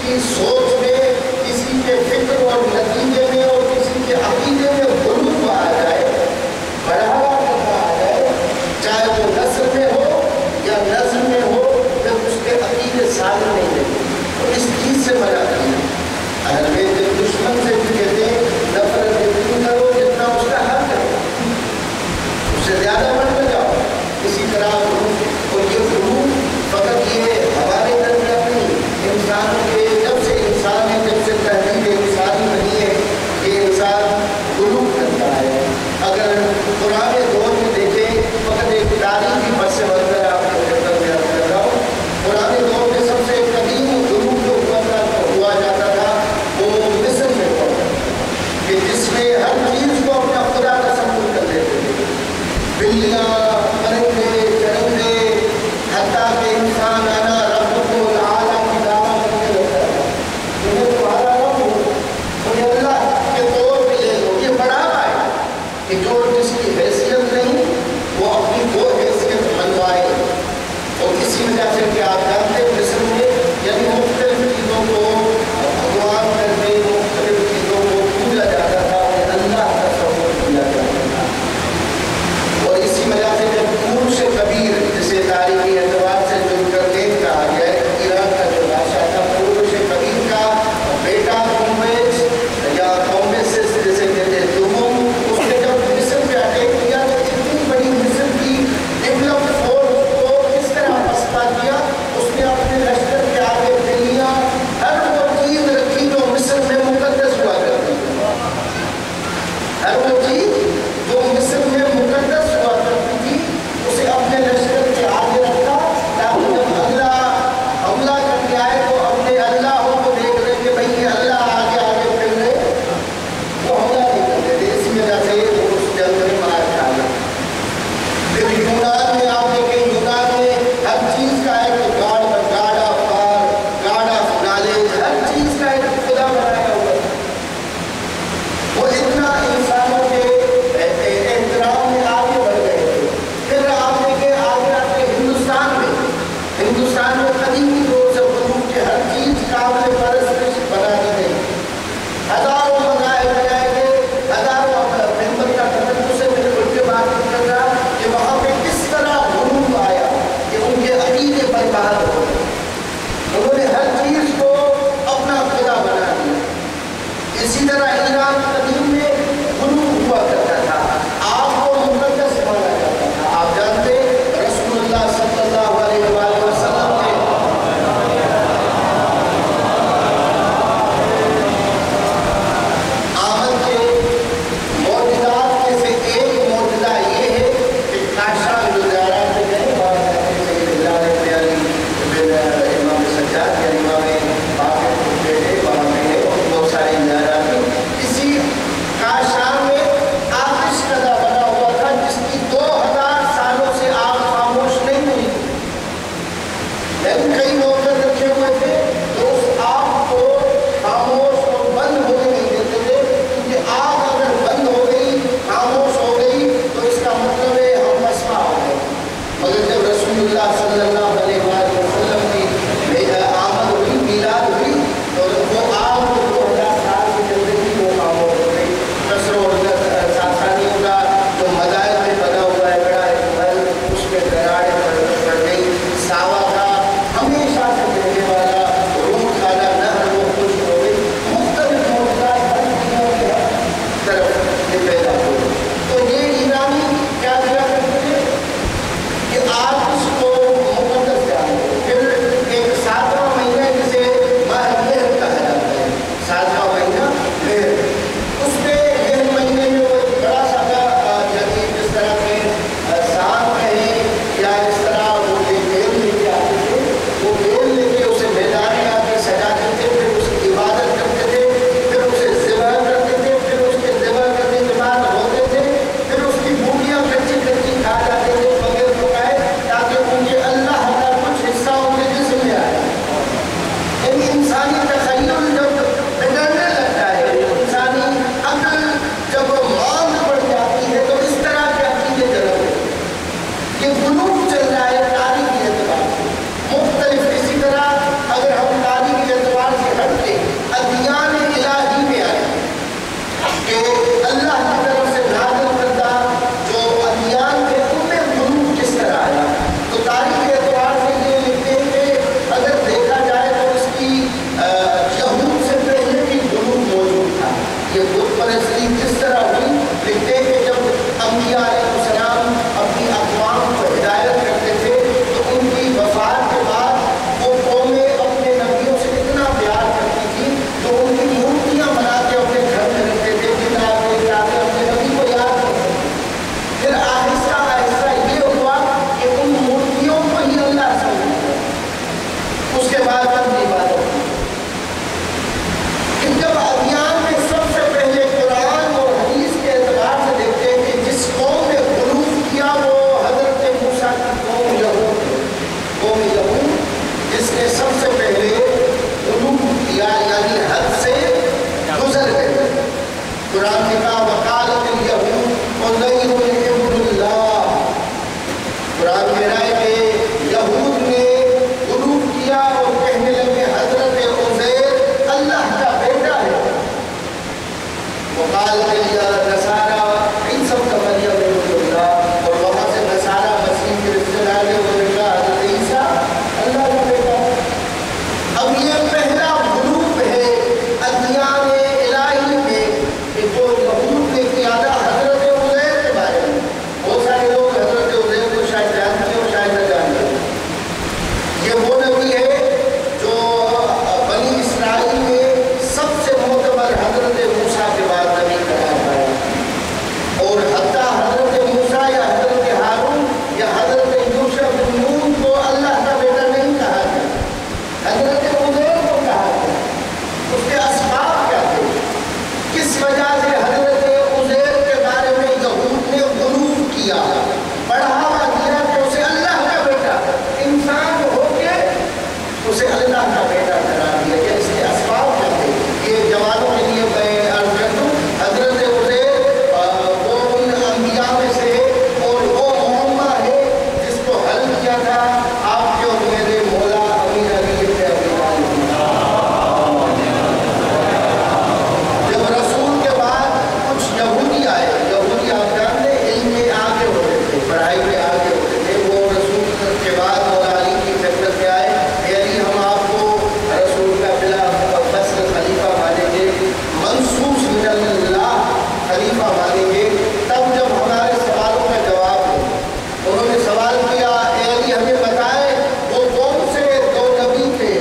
کی سوچ میں، کسی کے فکر اور نتیجے میں اور کسی کے عقیدے میں غلوب آ جائے، بڑھاوا کرنا آ جائے، چاہے وہ نثر میں ہو یا نظم میں ہو، پھر اس کے عقیدے سالم نہیں رہتے. اور اس چیز سے منع کیا. اہل بیت کے دشمن سے بھی کہتے ہیں نفرت اتنی کرو جتنا اس کا حق ہے، اس سے زیادہ مت نہ جاؤ. اسی طرح اور یہ غرور فقط یہ ہمارے درمیان نہیں، انسان کے جب سے انسان خداوند کی عبادت کی. جب ادیان میں سب سے پہلے قرآن اور حدیث کے اعتبار سے دیکھتے ہیں کہ جس قوم نے غلو کیا وہ حضرت موسیٰ کی قوم یہود ہے. قوم یہود جس نے سب سے پہلے غلو کیا یعنی حد سے گزر گئے. قرآن نے کہا وقالت الیہود عزیر ابن اللہ. قرآن کہہ رہا ہے کہ یہود نے غلو کیا اور کہنے لگے حضرت عزیر اللہ کا بیٹا ہے. وقالت النصارى عیسی ابن مریم ابن اللہ. اور وہاں سے نصارہ مسیح کے رشتہ دار نے انہوں نے کہا حضرت عیسیٰ اللہ کا بیٹا. اب یہ پہلا غلو ہے ادیان الہی میں کہ جو یہود نے کیا تھا حضرت عزیر کے بارے میں. بہت سارے لوگ حضرت عزیر کو شاید جانتے ہیں اور شاید نہ جانتے ہیں. یہ وہ نبی ہے جو بنی اسرائیل میں سب سے معتبر حضرت موسیٰ کے بعد نبی قرار پایا. اور حتیٰ حضرت موسیٰ یا حضرت ہارون یا حضرت یوشع بن نون کو اللہ کا بیٹا نہیں کہا گیا. حضرت عزیر کو کہا گیا. اس کے اسباب کیا تھے؟ کس وجہ سے حضرت عزیر کے بارے میں یہود نے غلو کیا، بڑھاوا دیا کہ اسے اللہ کا بیٹا، انسان ہو کے اسے اللہ کا بیٹا قرار دیا گیا. اس کے اسباب کیا تھے؟ یہ جوانوں کے لیے میں عرض کر دوں حضرت عزیر وہ ان انبیاء میں سے اور وہ معمہ ہے جس کو حل کیا تھا آپ کے اور میرے مولا امیر علی ابن ابی طالب. جب رسول کے بعد کچھ یہودی آئے، یہودی آپ جانتے ہیں علم میں آگے ہوتے تھے، پڑھائی میں آگے ہوتے تھے. وہ رسول کے بعد مولا علی کی خدمت میں آئے، اے علی ہم آپ کو رسول کا بلا فصل خلیفہ مانیں گے، منصوص من اللہ خلیفہ مانیں گے. تب جب ہمارے سوالوں کا جواب دو. انہوں نے سوال کیا اے علی ہمیں بتائے وہ کون سے دو نبی تھے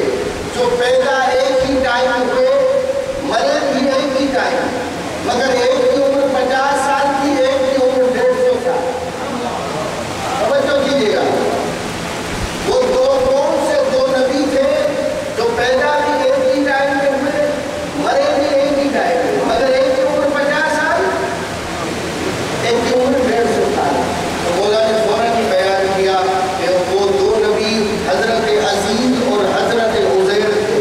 جو پیدا ایک ہی ٹائم ہوئے، مرے بھی ایک ہی ٹائم، مگر ایک کی عمر 50 سال تھی، ایک کی عمر 150 سال. توجہ کیجیے گا. وہ دو کون سے دو نبی تھے جو پیدا بھی ایک ہی ٹائم میں ہوئے، مرے بھی ایک ہی ٹائم میں، مگر ایک کی عمر 50 سال، ایک کی عمر 150 سال. تو مولا نے فوراً ہی بیان کیا کہ وہ دو نبی حضرت عزیز اور حضرت عزیر تھے.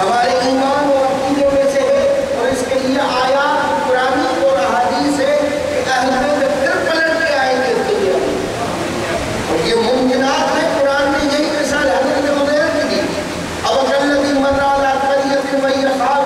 ہمارے ایمان اور عقیدے میں سے ہے، اور اس کے لیے آیات قرآنی اور احادیث ہے کہ اہل بیت پھر پلٹ کے آئیں گے دنیا میں، اور یہ ممکنات ہے۔ قرآن نے یہی مثال حضرت عزیر کی دی، اب اکلتی مر علی قریۃ وہی خاویۃ